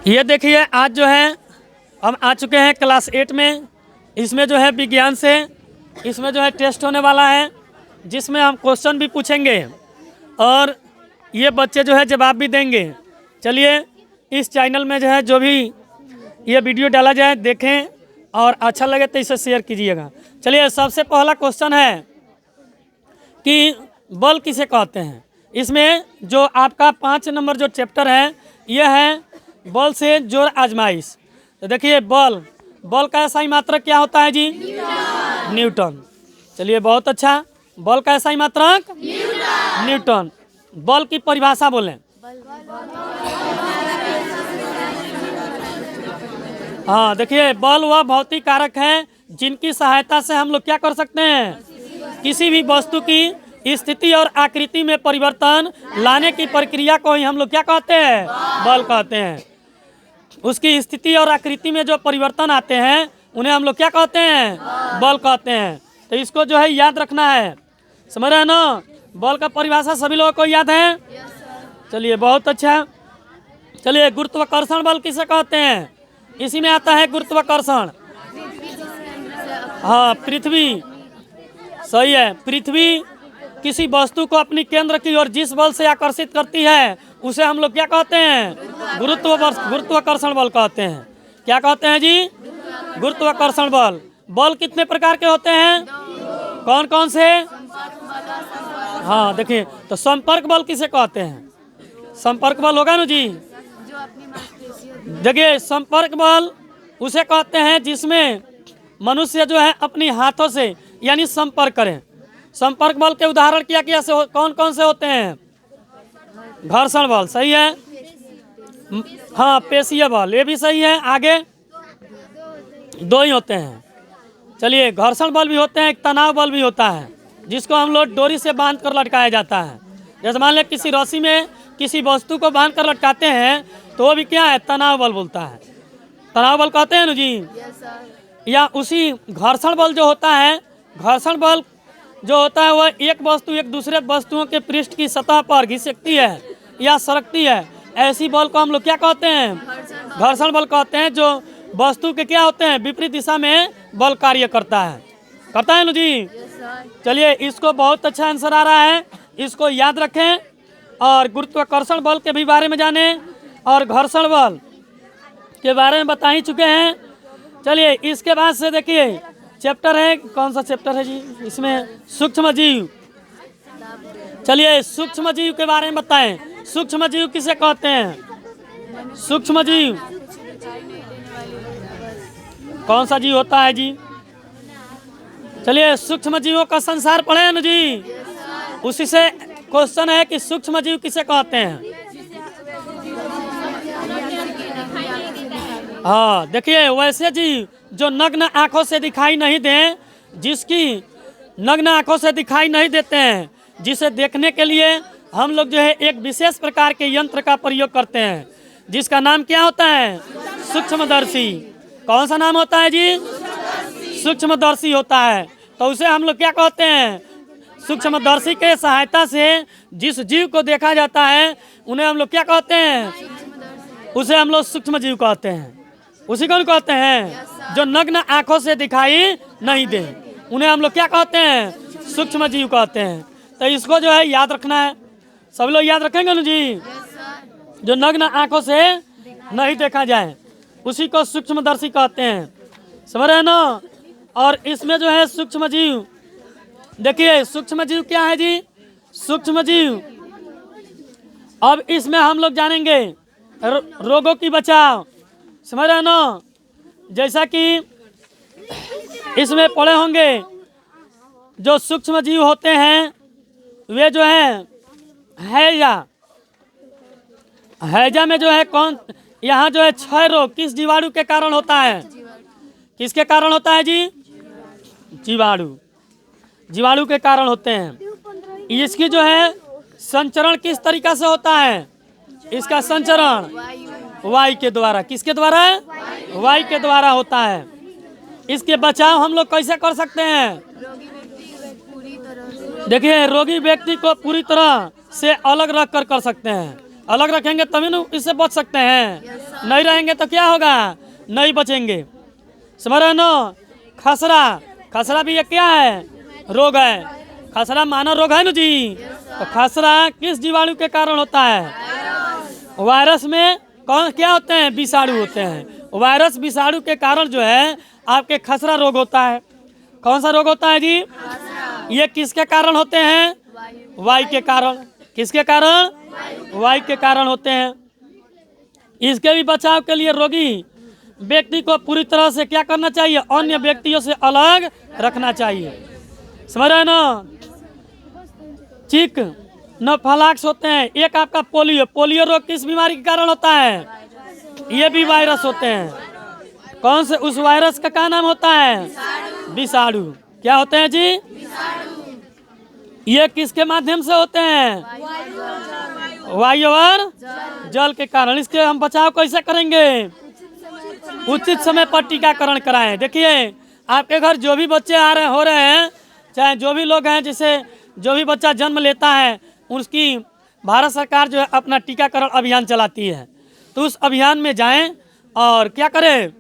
ये देखिए आज जो है हम आ चुके हैं क्लास 8 में। इसमें जो है विज्ञान से इसमें जो है टेस्ट होने वाला है, जिसमें हम क्वेश्चन भी पूछेंगे और ये बच्चे जो है जवाब भी देंगे। चलिए इस चैनल में जो है जो भी ये वीडियो डाला जाए देखें और अच्छा लगे तो इसे शेयर कीजिएगा। चलिए सबसे पहला क्वेश्चन है कि बल किसे कहते हैं। इसमें जो आपका 5 नंबर जो चैप्टर है यह है बल से जोड़ आजमाइश। तो देखिए बल का SI मात्रक क्या होता है जी? न्यूटन। चलिए बहुत अच्छा। बल का SI मात्रक न्यूटन। बल की परिभाषा बोलें। हाँ देखिए बल वह भौतिक कारक है जिनकी सहायता से हम लोग क्या कर सकते हैं, किसी भी वस्तु की स्थिति और आकृति में परिवर्तन लाने की प्रक्रिया को ही हम लोग क्या कहते हैं, बल कहते हैं। उसकी स्थिति और आकृति में जो परिवर्तन आते हैं उन्हें हम लोग क्या कहते हैं, बल कहते हैं। तो इसको जो है याद रखना है, समझ रहे हैं ना। बल का परिभाषा सभी लोगों को याद है? चलिए बहुत अच्छा। चलिए गुरुत्वाकर्षण बल किसे कहते हैं? इसी में आता है गुरुत्वाकर्षण। हाँ पृथ्वी, सही है। पृथ्वी किसी वस्तु को अपनी केंद्र की ओर जिस बल से आकर्षित करती है उसे हम लोग क्या कहते हैं, गुरुत्वाकर्षण बल कहते हैं। क्या कहते हैं जी? गुरुत्वाकर्षण बल। बल कितने प्रकार के होते हैं, कौन कौन से? हाँ देखिए तो संपर्क बल किसे कहते हैं? संपर्क बल होगा ना जी। देखिए संपर्क बल उसे कहते हैं जिसमें मनुष्य जो है अपनी हाथों से यानी संपर्क करें। संपर्क बल के उदाहरण क्या क्या से कौन कौन से होते हैं? घर्षण बल, सही है। हाँ पेशीय बल, ये भी सही है। आगे दो ही होते हैं। चलिए घर्षण बल भी होते हैं, एक तनाव बल भी होता है जिसको हम लोग डोरी से बांध कर लटकाया जाता है। जैसे मान लें किसी रस्सी में किसी वस्तु को बांध कर लटकाते हैं तो वो भी क्या है, तनाव बल बोलता है। तनाव बल कहते हैं ना जी। या उसी घर्षण बल जो होता है, घर्षण बल जो होता है वह एक वस्तु एक दूसरे वस्तुओं के पृष्ठ की सतह पर घिसकती है या सरकती है, ऐसी बल को हम लोग क्या कहते हैं, घर्षण बल कहते हैं। जो वस्तु के क्या होते हैं, विपरीत दिशा में बल कार्य करता है ना जी। चलिए इसको बहुत अच्छा आंसर आ रहा है, इसको याद रखें और गुरुत्वाकर्षण बल के भी बारे में जानें और घर्षण बल के बारे में बता ही चुके हैं। चलिए इसके बाद से देखिए चैप्टर है, कौन सा चैप्टर है जी इसमें? सूक्ष्म जीव। चलिए सूक्ष्म जीव के बारे में बताएं। सूक्ष्म जीव किसे कहते हैं? सूक्ष्म जीव कौन सा जीव होता है जी? चलिए सूक्ष्म जीवों का संसार पढ़े ना जी। उसी से क्वेश्चन है कि सूक्ष्म जीव किसे कहते हैं। हाँ देखिए वैसे जीव जो नग्न आंखों से दिखाई नहीं दें, जिसकी नग्न आंखों से दिखाई नहीं देते हैं, जिसे देखने के लिए हम लोग जो है एक विशेष प्रकार के यंत्र का प्रयोग करते हैं, जिसका नाम क्या होता है, सूक्ष्मदर्शी। कौन सा नाम होता है जी? सूक्ष्मदर्शी होता है। तो उसे हम लोग क्या कहते हैं, सूक्ष्मदर्शी के सहायता से जिस जीव को देखा जाता है उन्हें हम लोग क्या कहते हैं, उसे हम लोग सूक्ष्म जीव कहते हैं। उसी को कहते हैं जो नग्न आंखों से दिखाई नहीं दे, उन्हें हम लोग क्या कहते हैं, सूक्ष्म जीव कहते हैं। तो इसको जो है याद रखना है, सब लोग याद रखेंगे ना जी। जो नग्न आंखों से नहीं देखा जाए उसी को सूक्ष्मदर्शी कहते हैं, समझ रहे हैं ना। और इसमें जो है सूक्ष्म जीव, देखिए सूक्ष्म जीव क्या है जी? सूक्ष्म जीव अब इसमें हम लोग जानेंगे रोगों की बचाव, समझ रहे हैं ना। जैसा कि इसमें पढ़े होंगे जो सूक्ष्म जीव होते हैं वे जो है हैजा में जो है कौन, यहाँ जो है क्षय रोग किस जीवाणु के कारण होता है? किसके कारण होता है जी? जीवाणु के कारण होते हैं। इसकी जो है संचरण किस तरीका से होता है? इसका संचरण वायु के द्वारा। किसके द्वारा? वायु के द्वारा होता है। इसके बचाव हम लोग कैसे कर सकते हैं? देखिए रोगी व्यक्ति को पूरी तरह से अलग रख कर सकते हैं अलग रखेंगे तभी ना इससे बच सकते हैं, नहीं रहेंगे तो क्या होगा, नहीं बचेंगे। समझ रहे ना। खसरा, खसरा भी ये क्या है, रोग है। खसरा मानव रोग है ना जी। तो खसरा किस जीवाणु के कारण होता है, वायरस में कौन क्या होते हैं, विषाणु होते हैं। वायरस विषाणु के कारण जो है आपके खसरा रोग होता है। कौन सा रोग होता है जी, ये किसके कारण होते हैं, वायु के कारण। किसके कारण, वायु के कारण होते हैं। इसके भी बचाव के लिए रोगी व्यक्ति को पूरी तरह से क्या करना चाहिए, अन्य व्यक्तियों से अलग रखना चाहिए। समझ रहे ना। चिक नोफेलॉक्स होते हैं। एक आपका पोलियो, पोलियो रोग किस बीमारी के कारण होता है, ये भी वायरस होते हैं। कौन से, उस वायरस का क्या नाम होता है, विषाणु। क्या होते हैं जी, ये किसके माध्यम से होते हैं, वायु और जल के कारण। इसके हम बचाव कैसे करेंगे, उचित समय पर टीकाकरण कराएं। देखिए आपके घर जो भी बच्चे आ रहे हो रहे हैं, चाहे जो भी लोग हैं, जिसे जो भी बच्चा जन्म लेता है, उसकी भारत सरकार जो है अपना टीकाकरण अभियान चलाती है। तो उस अभियान में जाएं और क्या करें,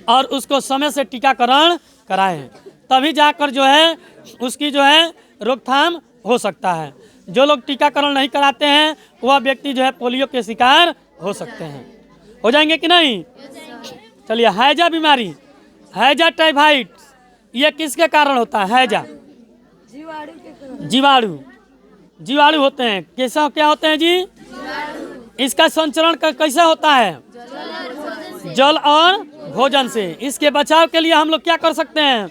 और उसको समय से टीकाकरण कराएं, तभी जाकर जो है उसकी जो है रोकथाम हो सकता है। जो लोग टीकाकरण नहीं कराते हैं वह व्यक्ति जो है पोलियो के शिकार हो सकते हैं। हो जाएंगे कि नहीं। चलिए, हैजा बीमारी, हैजा टाइफाइड, ये किसके कारण होता है, हैजा जीवाणु, जीवाणु होते हैं। कैसा क्या होते हैं जी, इसका संचरण कैसे होता है, जल और भोजन से। इसके बचाव के लिए हम लोग क्या कर सकते हैं,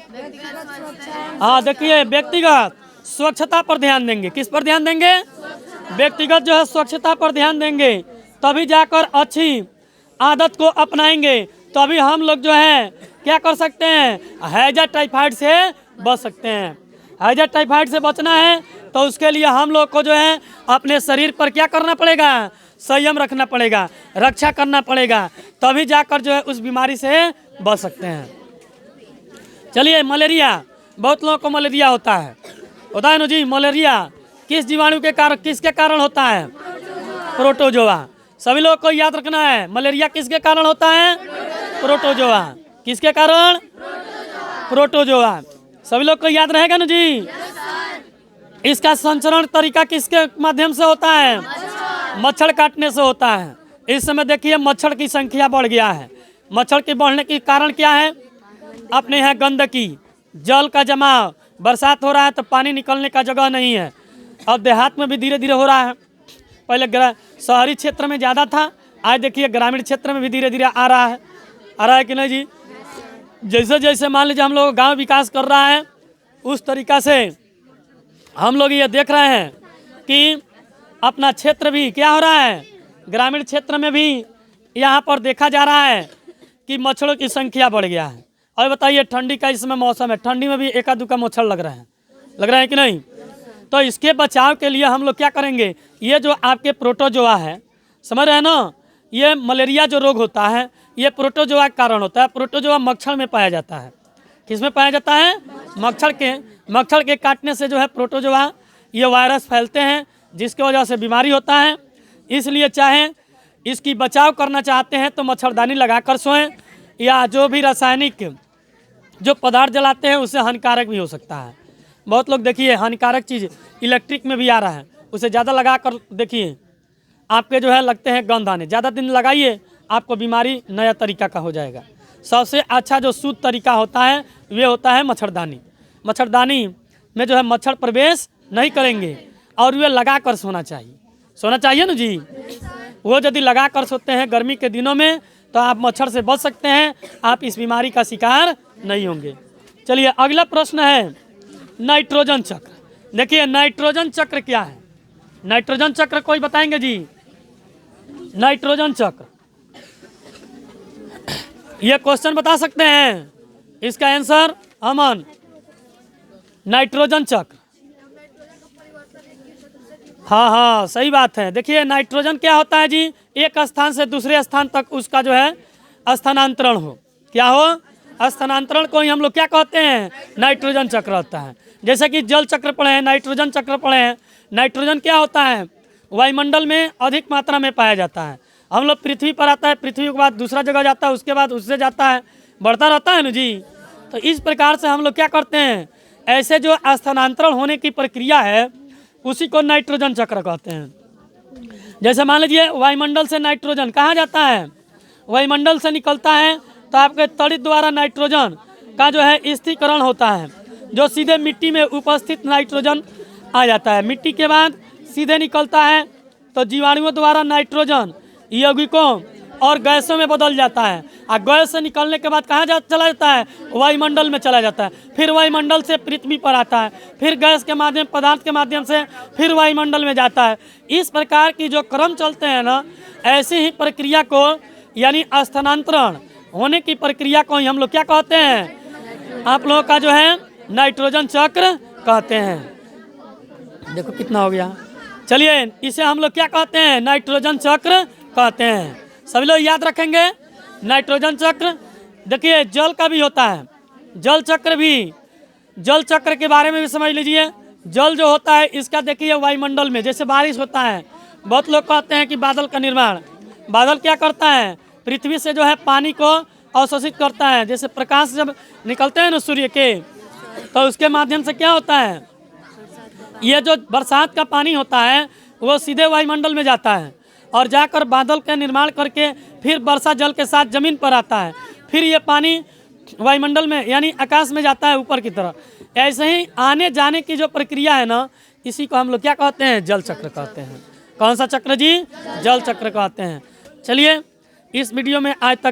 हाँ देखिए, व्यक्तिगत स्वच्छता पर ध्यान देंगे। किस पर ध्यान देंगे, व्यक्तिगत जो है स्वच्छता पर ध्यान देंगे, तभी जाकर अच्छी आदत को अपनाएंगे, तभी हम लोग जो है क्या कर सकते हैं, हैजा टाइफाइड से बच सकते हैं। हैजा टाइफाइड से बचना है तो उसके लिए हम लोग को जो है अपने शरीर पर क्या करना पड़ेगा, संयम रखना पड़ेगा, रक्षा करना पड़ेगा, तभी जाकर जो है उस बीमारी से बच सकते हैं। चलिए, मलेरिया, बहुत लोगों को मलेरिया होता है ना जी। मलेरिया किस जीवाणु के कारण, किसके कारण होता है, प्रोटोजोआ। सभी लोगों को याद रखना है, मलेरिया किसके कारण होता है, प्रोटोजोआ। किसके कारण, प्रोटोजोआ। सभी लोग को याद रहेगा ना जी। इसका संचरण तरीका किसके माध्यम से होता है, मच्छर काटने से होता है। इस समय देखिए मच्छर की संख्या बढ़ गया है। मच्छर के बढ़ने के कारण क्या है, अपने यहाँ गंदगी, जल का जमाव, बरसात हो रहा है तो पानी निकलने का जगह नहीं है। अब देहात में भी धीरे धीरे हो रहा है। पहले शहरी क्षेत्र में ज़्यादा था, आज देखिए ग्रामीण क्षेत्र में भी धीरे धीरे आ रहा है कि नहीं जी। जैसे जैसे मान लीजिए हम लोग गांव विकास कर रहा है, उस तरीक़ा से हम लोग ये देख रहे हैं कि अपना क्षेत्र भी क्या हो रहा है, ग्रामीण क्षेत्र में भी यहाँ पर देखा जा रहा है कि मच्छरों की संख्या बढ़ गया है। और बताइए, ठंडी का इसमें मौसम है, ठंडी में भी एका दुका मच्छर लग रहे हैं कि नहीं। तो इसके बचाव के लिए हम लोग क्या करेंगे, ये जो आपके प्रोटोजोआ है, समझ रहे हैं ना, ये मलेरिया जो रोग होता है ये प्रोटोजोआ के कारण होता है। प्रोटोजोआ मच्छर में पाया जाता है। किस में पाया जाता है, मच्छर के काटने से जो है प्रोटोजोआ ये वायरस फैलते हैं, जिसकी वजह से बीमारी होता है। इसलिए चाहे इसकी बचाव करना चाहते हैं तो मच्छरदानी लगाकर सोएं, या जो भी रासायनिक जो पदार्थ जलाते हैं उससे हानिकारक भी हो सकता है। बहुत लोग देखिए हानिकारक चीज़ इलेक्ट्रिक में भी आ रहा है, उसे ज़्यादा लगा कर देखिए आपके जो है लगते हैं गंध आने। ज़्यादा दिन लगाइए, आपको बीमारी नया तरीका का हो जाएगा। सबसे अच्छा जो शुद्ध तरीका होता है वे होता है मच्छरदानी। मच्छरदानी में जो है मच्छर प्रवेश नहीं करेंगे और वे लगा कर सोना चाहिए ना जी। वो यदि लगा कर सोते हैं गर्मी के दिनों में तो आप मच्छर से बच सकते हैं, आप इस बीमारी का शिकार नहीं होंगे। चलिए, अगला प्रश्न है नाइट्रोजन चक्र। देखिए नाइट्रोजन चक्र क्या है, नाइट्रोजन चक्र कोई बताएंगे जी। नाइट्रोजन चक्र, ये क्वेश्चन बता सकते हैं, इसका आंसर अमन। नाइट्रोजन चक्र, हाँ सही बात है। देखिए नाइट्रोजन क्या होता है जी, एक स्थान से दूसरे स्थान तक उसका जो है स्थानांतरण हो, क्या हो, स्थानांतरण को ही हम लोग क्या कहते हैं, नाइट्रोजन चक्र होता है। जैसे कि जल चक्र पढ़े हैं, नाइट्रोजन चक्र पढ़े हैं। नाइट्रोजन क्या होता है, वायुमंडल में अधिक मात्रा में पाया जाता है। हम लोग पृथ्वी पर आता है, पृथ्वी के बाद दूसरा जगह जाता है, उसके बाद उससे जाता है, बढ़ता रहता है ना जी। तो इस प्रकार से हम लोग क्या करते हैं, ऐसे जो स्थानांतरण होने की प्रक्रिया है उसी को नाइट्रोजन चक्र कहते हैं। जैसे मान लीजिए वायुमंडल से नाइट्रोजन कहाँ जाता है, वायुमंडल से निकलता है तो आपके तड़ित द्वारा नाइट्रोजन का जो है स्थिरीकरण होता है, जो सीधे मिट्टी में उपस्थित नाइट्रोजन आ जाता है। मिट्टी के बाद सीधे निकलता है तो जीवाणुओं द्वारा नाइट्रोजन यौगिकों और गैसों में बदल जाता है, और गैस से निकलने के बाद कहाँ चला जाता है, वायुमंडल में चला जाता है। फिर वायुमंडल से पृथ्वी पर आता है, फिर गैस के माध्यम पदार्थ के माध्यम से फिर वायुमंडल में जाता है। इस प्रकार की जो क्रम चलते हैं ना, ऐसी ही प्रक्रिया को यानी स्थानांतरण होने की प्रक्रिया को ही हम लोग क्या कहते हैं, आप लोगों का जो है नाइट्रोजन चक्र कहते हैं। देखो कितना हो गया। चलिए इसे हम लोग क्या कहते हैं, नाइट्रोजन चक्र कहते हैं। सभी लोग याद रखेंगे नाइट्रोजन चक्र। देखिए जल का भी होता है, जल चक्र भी, जल चक्र के बारे में भी समझ लीजिए। जल जो होता है इसका देखिए वायुमंडल में जैसे बारिश होता है, बहुत लोग कहते हैं कि बादल का निर्माण, बादल क्या करता है, पृथ्वी से जो है पानी को अवशोषित करता है। जैसे प्रकाश जब निकलते हैं ना सूर्य के, तो उसके माध्यम से क्या होता है, ये जो बरसात का पानी होता है वो सीधे वायुमंडल में जाता है और जाकर बादल का निर्माण करके फिर वर्षा जल के साथ जमीन पर आता है। फिर ये पानी वायुमंडल में यानी आकाश में जाता है ऊपर की तरफ। ऐसे ही आने जाने की जो प्रक्रिया है ना, इसी को हम लोग क्या कहते हैं, जल चक्र कहते हैं। कौन सा चक्र जी, जल चक्र कहते हैं। चलिए इस वीडियो में आज तक